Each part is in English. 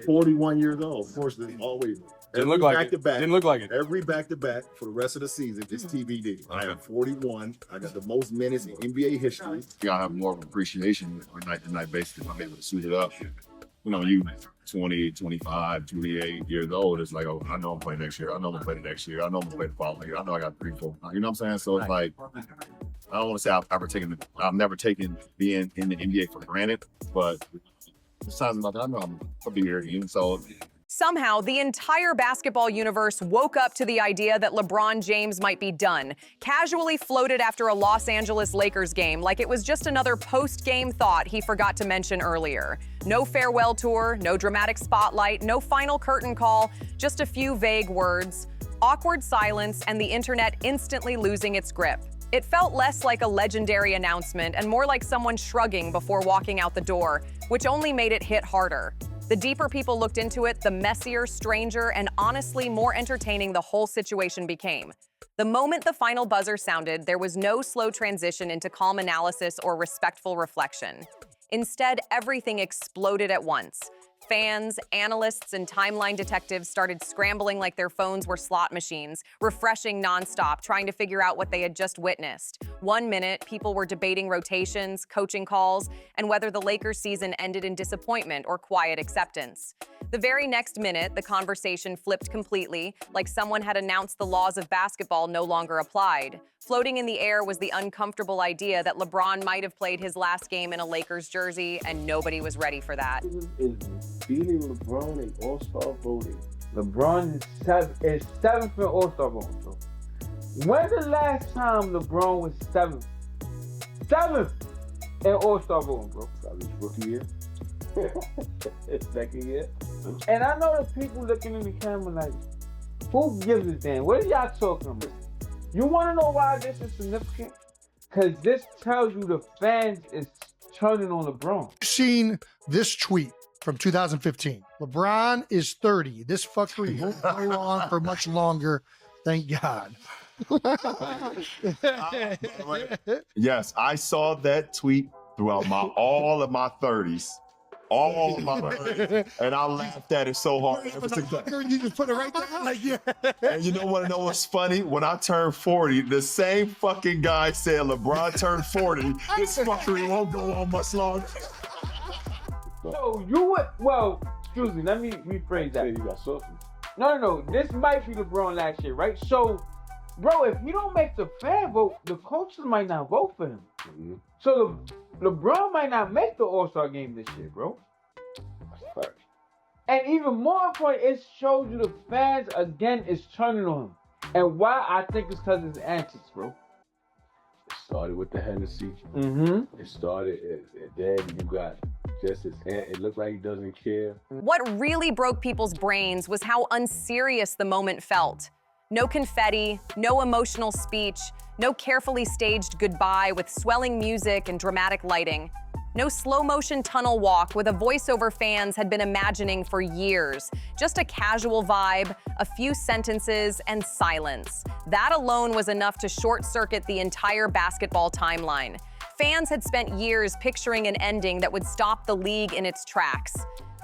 41 years old. Of course, there's always Didn't look like it. back-to-back. Didn't look like it. Every back-to-back for the rest of the season is TBD. I am 41. I got the most minutes in NBA history. You gotta have more of an appreciation on a night-to-night basis. I'm able to suit it up. You know, you 20, 25, 28 years old, it's like, oh, I know I'm playing next year. I know I'm playing the next year. I know I'm gonna play the following year. I know I got 3, 4. You know what I'm saying? So it's like, I don't want to say I've never taken being in the NBA for granted, but there's times like I know I'll be here again. So Somehow, the entire basketball universe woke up to the idea that LeBron James might be done, casually floated after a Los Angeles Lakers game like it was just another post-game thought he forgot to mention earlier. No farewell tour, no dramatic spotlight, no final curtain call, just a few vague words, awkward silence, and the internet instantly losing its grip. It felt less like a legendary announcement and more like someone shrugging before walking out the door, which only made it hit harder. The deeper people looked into it, the messier, stranger, and honestly more entertaining the whole situation became. The moment the final buzzer sounded, there was no slow transition into calm analysis or respectful reflection. Instead, everything exploded at once. Fans, analysts, and timeline detectives started scrambling like their phones were slot machines, refreshing nonstop, trying to figure out what they had just witnessed. 1 minute, people were debating rotations, coaching calls, and whether the Lakers season ended in disappointment or quiet acceptance. The very next minute, the conversation flipped completely, like someone had announced the laws of basketball no longer applied. Floating in the air was the uncomfortable idea that LeBron might have played his last game in a Lakers jersey, and nobody was ready for that. Is beating LeBron in All-Star voting. LeBron is seventh in All-Star voting. So when's the last time LeBron was seventh? Seventh in All-Star voting, bro. Probably his rookie year. Second year. And I know the people looking in the camera like, who gives a damn? What are y'all talking about? You want to know why this is significant? Because this tells you the fans is turning on LeBron. Seen this tweet from 2015. LeBron is 30. This fuckery won't go on for much longer. Thank God. yes, I saw that tweet throughout all of my 30s. All of my 30s. And I laughed at it so hard. You just put it right there. Like, yeah. And you know what's funny? When I turned 40, the same fucking guy said LeBron turned 40. This fuckery won't go on much longer. So you would, well, excuse me, let me rephrase that. You got something. No, this might be LeBron last year, right? So, bro, if you don't make the fan vote, the coaches might not vote for him. Mm-hmm. So LeBron might not make the All-Star game this year, bro. That's a fact. And even more important, it shows you the fans, again, is turning on him. And why? I think it's because of his antics, bro. It started with the Hennessy. Mm-hmm. It started, and then you got just his hand. It looked like he doesn't care. What really broke people's brains was how unserious the moment felt. No confetti, no emotional speech, no carefully staged goodbye with swelling music and dramatic lighting. No slow-motion tunnel walk with a voiceover fans had been imagining for years. Just a casual vibe, a few sentences, and silence. That alone was enough to short-circuit the entire basketball timeline. Fans had spent years picturing an ending that would stop the league in its tracks.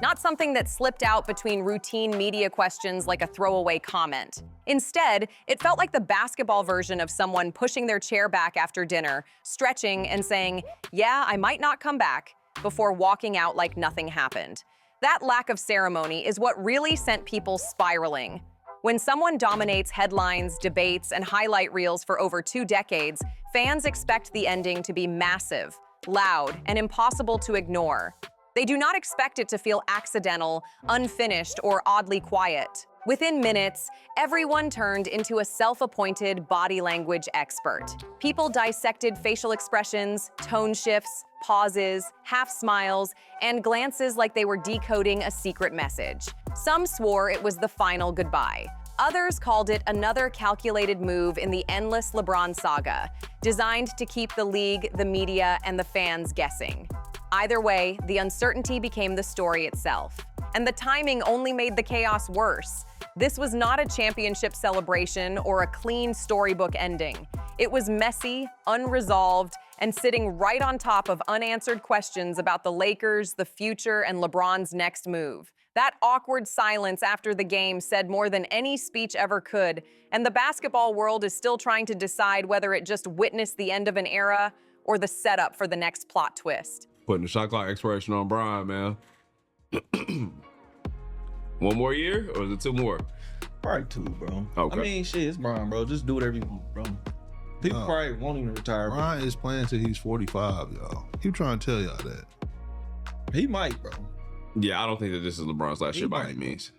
Not something that slipped out between routine media questions like a throwaway comment. Instead, it felt like the basketball version of someone pushing their chair back after dinner, stretching and saying, "Yeah, I might not come back," before walking out like nothing happened. That lack of ceremony is what really sent people spiraling. When someone dominates headlines, debates, and highlight reels for over 2 decades, fans expect the ending to be massive, loud, and impossible to ignore. They do not expect it to feel accidental, unfinished, or oddly quiet. Within minutes, everyone turned into a self-appointed body language expert. People dissected facial expressions, tone shifts, pauses, half smiles, and glances like they were decoding a secret message. Some swore it was the final goodbye. Others called it another calculated move in the endless LeBron saga, designed to keep the league, the media, and the fans guessing. Either way, the uncertainty became the story itself. And the timing only made the chaos worse. This was not a championship celebration or a clean storybook ending. It was messy, unresolved, and sitting right on top of unanswered questions about the Lakers, the future, and LeBron's next move. That awkward silence after the game said more than any speech ever could, and the basketball world is still trying to decide whether it just witnessed the end of an era or the setup for the next plot twist. Putting the shot clock expiration on Brian, man. 1 more year, or is it 2 more? Probably 2, bro. Okay. I mean, shit, it's Brian, bro. Just do whatever you want, bro. People probably won't even retire. Brian is playing till he's 45, y'all. Keep trying to tell y'all that. He might, bro. Yeah, I don't think that this is LeBron's last year by might. any means.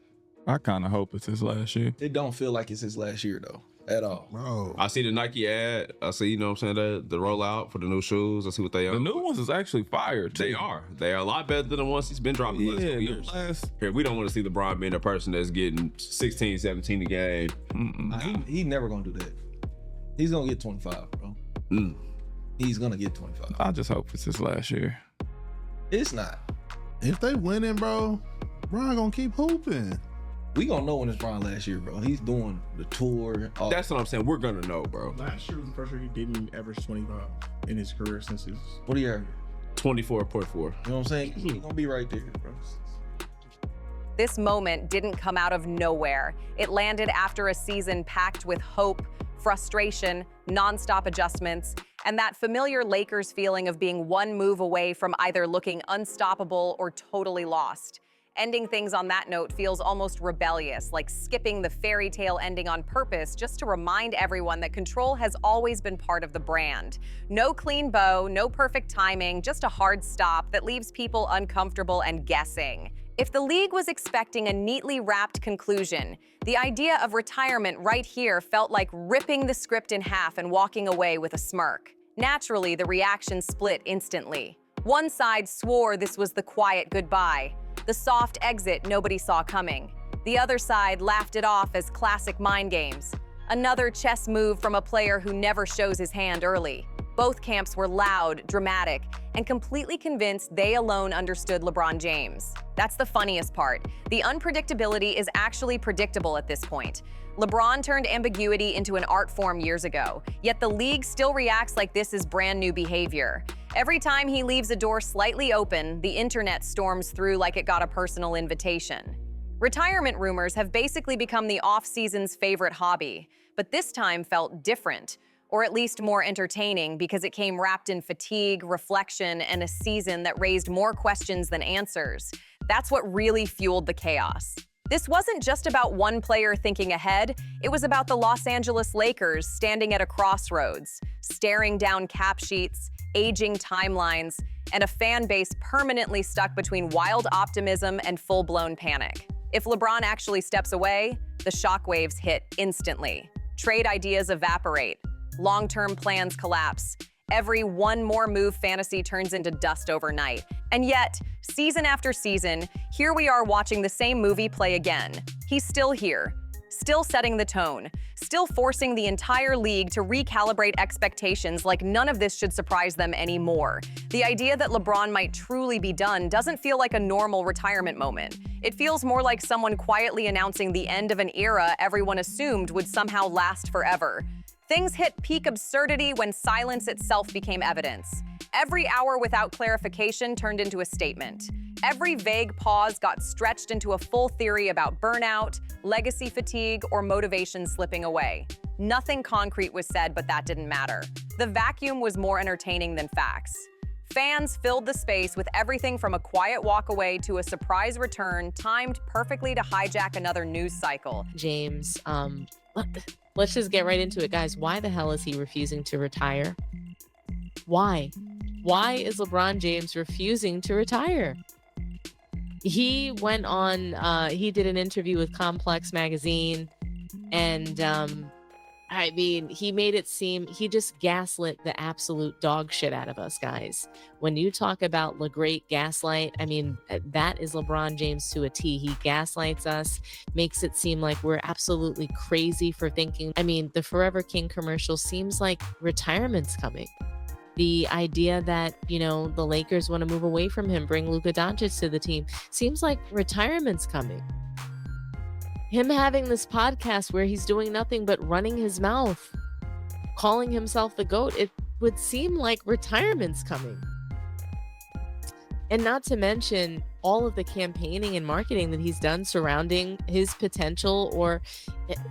I kind of hope it's his last year. It don't feel like it's his last year, though, at all. Bro. I see the Nike ad. I see, you know what I'm saying, the rollout for the new shoes. I see what they are. The new ones is actually fire, too. They are. They are a lot better than the ones he's been dropping the last Yeah, couple the years. last. Here, we don't want to see LeBron being a person that's getting 16, 17 a game. He never gonna do that. He's gonna get 25, bro. He's gonna get 25. I just hope it's his last year. It's not. If they winning, bro, Brian gonna keep hooping. We gonna know when it's Brian last year, bro. He's doing the tour. All That's what I'm saying. We're going to know, bro. Last year was the first year he didn't average 25 in his career since his. What do you have? 24.4. You know what I'm saying? He's gonna be right there, bro. This moment didn't come out of nowhere. It landed after a season packed with hope, frustration, nonstop adjustments, and that familiar Lakers feeling of being one move away from either looking unstoppable or totally lost. Ending things on that note feels almost rebellious, like skipping the fairy tale ending on purpose just to remind everyone that control has always been part of the brand. No clean bow, no perfect timing, just a hard stop that leaves people uncomfortable and guessing. If the league was expecting a neatly wrapped conclusion, the idea of retirement right here felt like ripping the script in half and walking away with a smirk. Naturally, the reaction split instantly. One side swore this was the quiet goodbye, the soft exit nobody saw coming. The other side laughed it off as classic mind games. Another chess move from a player who never shows his hand early. Both camps were loud, dramatic, and completely convinced they alone understood LeBron James. That's the funniest part. The unpredictability is actually predictable at this point. LeBron turned ambiguity into an art form years ago, yet the league still reacts like this is brand new behavior. Every time he leaves a door slightly open, the internet storms through like it got a personal invitation. Retirement rumors have basically become the off-season's favorite hobby, but this time felt different, or at least more entertaining because it came wrapped in fatigue, reflection, and a season that raised more questions than answers. That's what really fueled the chaos. This wasn't just about one player thinking ahead, it was about the Los Angeles Lakers standing at a crossroads, staring down cap sheets, aging timelines, and a fan base permanently stuck between wild optimism and full-blown panic. If LeBron actually steps away, the shockwaves hit instantly. Trade ideas evaporate, long-term plans collapse. Every one more move fantasy turns into dust overnight. And yet, season after season, here we are watching the same movie play again. He's still here, still setting the tone, still forcing the entire league to recalibrate expectations like none of this should surprise them anymore. The idea that LeBron might truly be done doesn't feel like a normal retirement moment. It feels more like someone quietly announcing the end of an era everyone assumed would somehow last forever. Things hit peak absurdity when silence itself became evidence. Every hour without clarification turned into a statement. Every vague pause got stretched into a full theory about burnout, legacy fatigue, or motivation slipping away. Nothing concrete was said, but that didn't matter. The vacuum was more entertaining than facts. Fans filled the space with everything from a quiet walkaway to a surprise return timed perfectly to hijack another news cycle. James, let's just get right into it, guys. Why the hell is he refusing to retire? Why? Why is LeBron James refusing to retire? He went on, he did an interview with Complex Magazine, and I mean, he made it seem, he just gaslit the absolute dog shit out of us, guys. When you talk about the great gaslight, I mean, that is LeBron James to a T. He gaslights us, makes it seem like we're absolutely crazy for thinking. I mean, the Forever King commercial seems like retirement's coming. The idea that, you know, the Lakers want to move away from him, bring Luka Doncic to the team, seems like retirement's coming. Him having this podcast where he's doing nothing but running his mouth, calling himself the GOAT, it would seem like retirement's coming. And not to mention all of the campaigning and marketing that he's done surrounding his potential or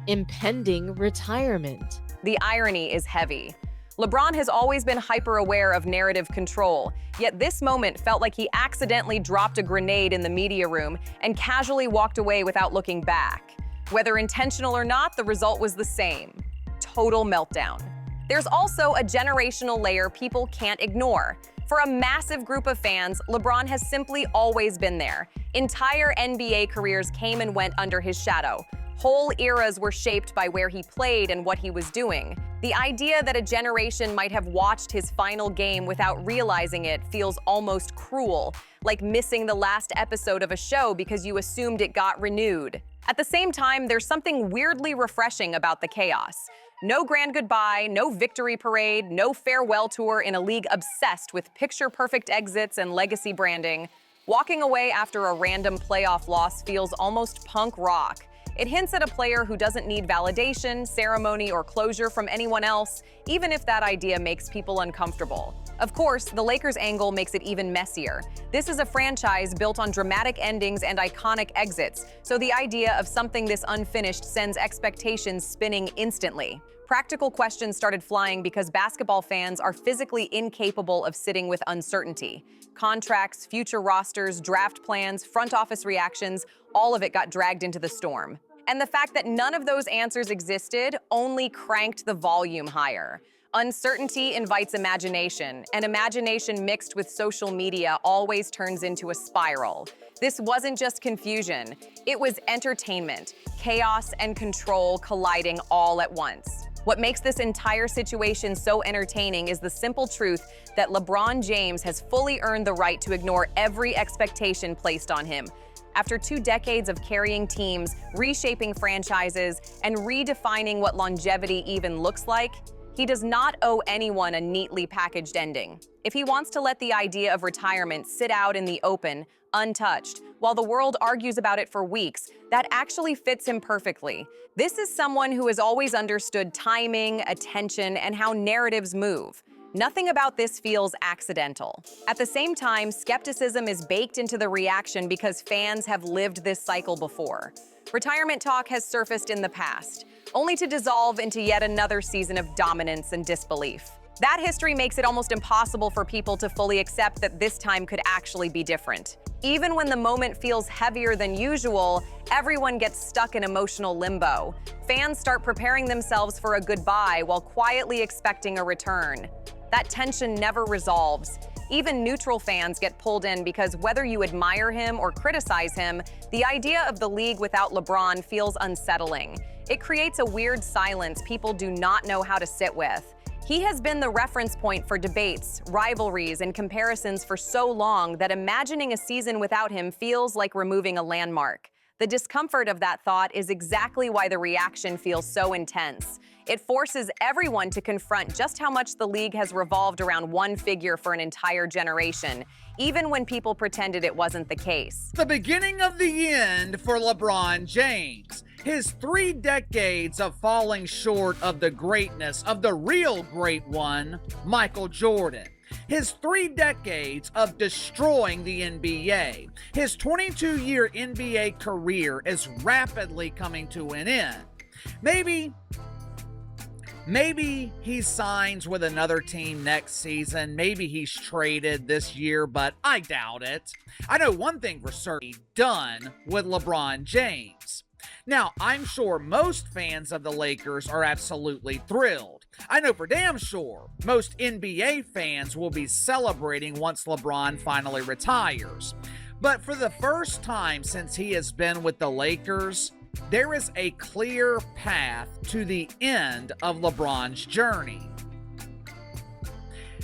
impending retirement. The irony is heavy. LeBron has always been hyper-aware of narrative control, yet this moment felt like he accidentally dropped a grenade in the media room and casually walked away without looking back. Whether intentional or not, the result was the same. Total meltdown. There's also a generational layer people can't ignore. For a massive group of fans, LeBron has simply always been there. Entire NBA careers came and went under his shadow. Whole eras were shaped by where he played and what he was doing. The idea that a generation might have watched his final game without realizing it feels almost cruel, like missing the last episode of a show because you assumed it got renewed. At the same time, there's something weirdly refreshing about the chaos. No grand goodbye, no victory parade, no farewell tour in a league obsessed with picture-perfect exits and legacy branding. Walking away after a random playoff loss feels almost punk rock. It hints at a player who doesn't need validation, ceremony, or closure from anyone else, even if that idea makes people uncomfortable. Of course, the Lakers angle makes it even messier. This is a franchise built on dramatic endings and iconic exits, so the idea of something this unfinished sends expectations spinning instantly. Practical questions started flying because basketball fans are physically incapable of sitting with uncertainty. Contracts, future rosters, draft plans, front office reactions, all of it got dragged into the storm. And the fact that none of those answers existed only cranked the volume higher. Uncertainty invites imagination, and imagination mixed with social media always turns into a spiral. This wasn't just confusion, it was entertainment, chaos and control colliding all at once. What makes this entire situation so entertaining is the simple truth that LeBron James has fully earned the right to ignore every expectation placed on him. After 2 decades of carrying teams, reshaping franchises, and redefining what longevity even looks like, he does not owe anyone a neatly packaged ending. If he wants to let the idea of retirement sit out in the open, untouched, while the world argues about it for weeks, that actually fits him perfectly. This is someone who has always understood timing, attention, and how narratives move. Nothing about this feels accidental. At the same time, skepticism is baked into the reaction because fans have lived this cycle before. Retirement talk has surfaced in the past, only to dissolve into yet another season of dominance and disbelief. That history makes it almost impossible for people to fully accept that this time could actually be different. Even when the moment feels heavier than usual, everyone gets stuck in emotional limbo. Fans start preparing themselves for a goodbye while quietly expecting a return. That tension never resolves. Even neutral fans get pulled in because whether you admire him or criticize him, the idea of the league without LeBron feels unsettling. It creates a weird silence people do not know how to sit with. He has been the reference point for debates, rivalries, and comparisons for so long that imagining a season without him feels like removing a landmark. The discomfort of that thought is exactly why the reaction feels so intense. It forces everyone to confront just how much the league has revolved around one figure for an entire generation, even when people pretended it wasn't the case. The beginning of the end for LeBron James. His 3 decades of falling short of the greatness of the real great one, Michael Jordan. His 3 decades of destroying the NBA. His 22-year NBA career is rapidly coming to an end. Maybe he signs with another team next season. Maybe he's traded this year, but I doubt it. I know one thing for certain, done with LeBron James. Now, I'm sure most fans of the Lakers are absolutely thrilled. I know for damn sure most NBA fans will be celebrating once LeBron finally retires. But for the first time since he has been with the Lakers, there is a clear path to the end of LeBron's journey.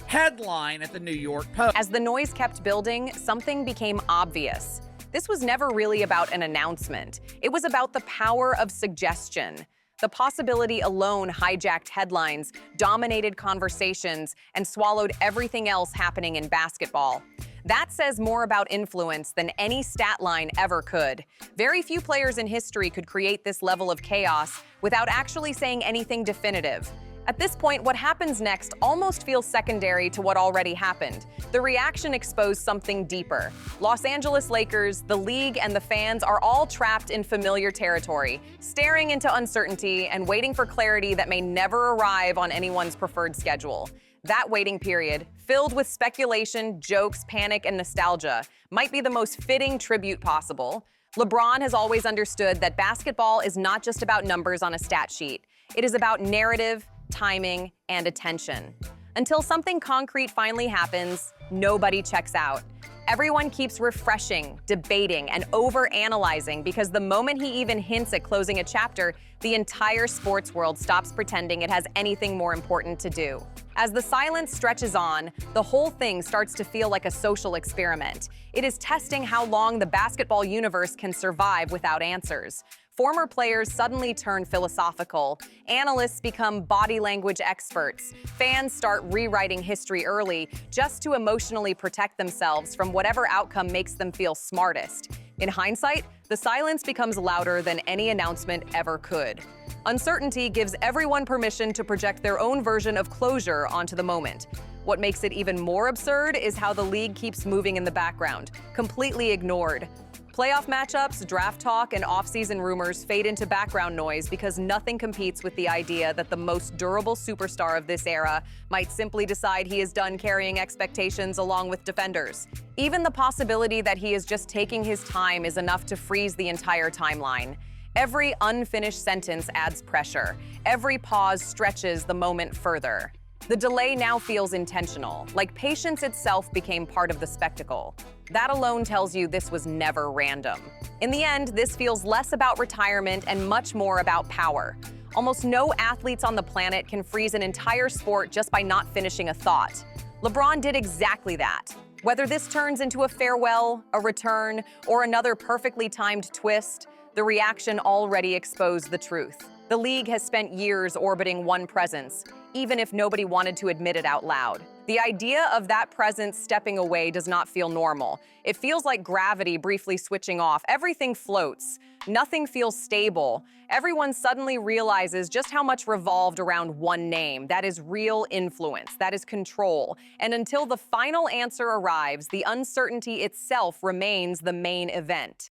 Headline at the New York Post. As the noise kept building, something became obvious. This was never really about an announcement. It was about the power of suggestion. The possibility alone hijacked headlines, dominated conversations, and swallowed everything else happening in basketball. That says more about influence than any stat line ever could. Very few players in history could create this level of chaos without actually saying anything definitive. At this point, what happens next almost feels secondary to what already happened. The reaction exposed something deeper. Los Angeles Lakers, the league, and the fans are all trapped in familiar territory, staring into uncertainty and waiting for clarity that may never arrive on anyone's preferred schedule. That waiting period, filled with speculation, jokes, panic, and nostalgia, might be the most fitting tribute possible. LeBron has always understood that basketball is not just about numbers on a stat sheet. It is about narrative, timing, and attention. Until something concrete finally happens, nobody checks out. Everyone keeps refreshing, debating, and over-analyzing because the moment he even hints at closing a chapter, the entire sports world stops pretending it has anything more important to do. As the silence stretches on, the whole thing starts to feel like a social experiment. It is testing how long the basketball universe can survive without answers. Former players suddenly turn philosophical. Analysts become body language experts. Fans start rewriting history early just to emotionally protect themselves from whatever outcome makes them feel smartest. In hindsight, the silence becomes louder than any announcement ever could. Uncertainty gives everyone permission to project their own version of closure onto the moment. What makes it even more absurd is how the league keeps moving in the background, completely ignored. Playoff matchups, draft talk, and offseason rumors fade into background noise because nothing competes with the idea that the most durable superstar of this era might simply decide he is done carrying expectations along with defenders. Even the possibility that he is just taking his time is enough to freeze the entire timeline. Every unfinished sentence adds pressure. Every pause stretches the moment further. The delay now feels intentional, like patience itself became part of the spectacle. That alone tells you this was never random. In the end, this feels less about retirement and much more about power. Almost no athletes on the planet can freeze an entire sport just by not finishing a thought. LeBron did exactly that. Whether this turns into a farewell, a return, or another perfectly timed twist, the reaction already exposed the truth. The league has spent years orbiting one presence, even if nobody wanted to admit it out loud. The idea of that presence stepping away does not feel normal. It feels like gravity briefly switching off. Everything floats. Nothing feels stable. Everyone suddenly realizes just how much revolved around one name. That is real influence. That is control. And until the final answer arrives, the uncertainty itself remains the main event.